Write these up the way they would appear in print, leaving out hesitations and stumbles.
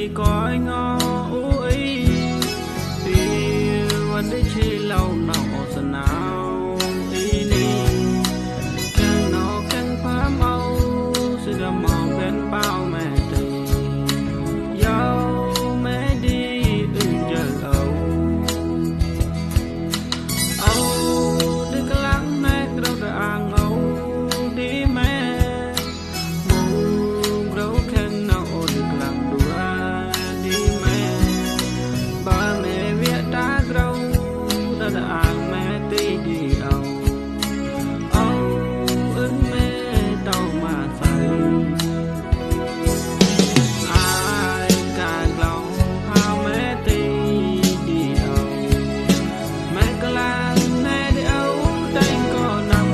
chỉ có anh ngó ui vìวันได้ชีเราหนาวสนาวอีนี่càng nó càng phá mau sự đầm mong bên bao mẹ tì dâu mẹ đi giờ âu âu đi cái lắng mẹ đâu đã ăn âu đi mẹ mù đâu khen nào đi cái lắng đùa đi mẹ ba mẹ viết đã đâu đã ăn mẹ tì đi âu âu ứng mẹ tao mà say ai càng lòng hao mẹ tì đi âu mẹ cái lắng mẹ đi âu đánh có nằm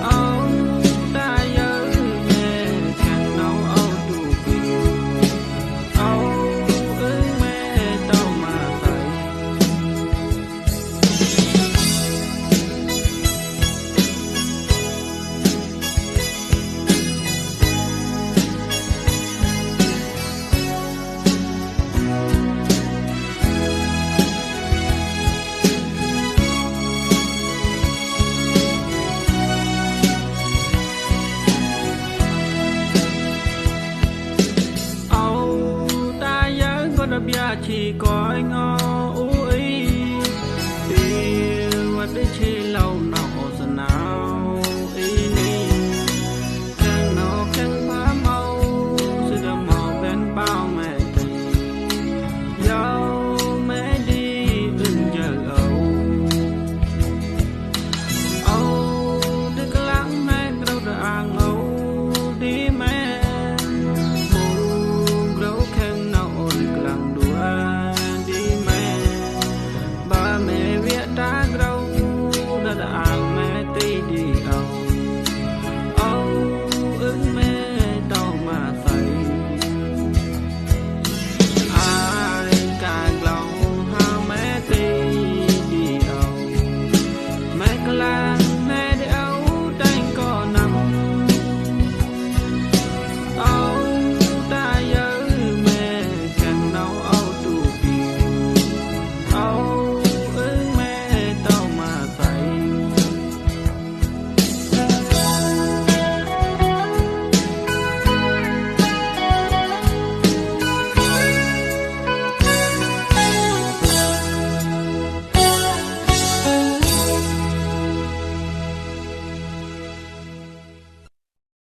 âu ta nhớ mẹ càng nấu âu đủ phiêu âu ứng mẹ tao mà say âu ta nhớ có đập giá chỉ có anh ngó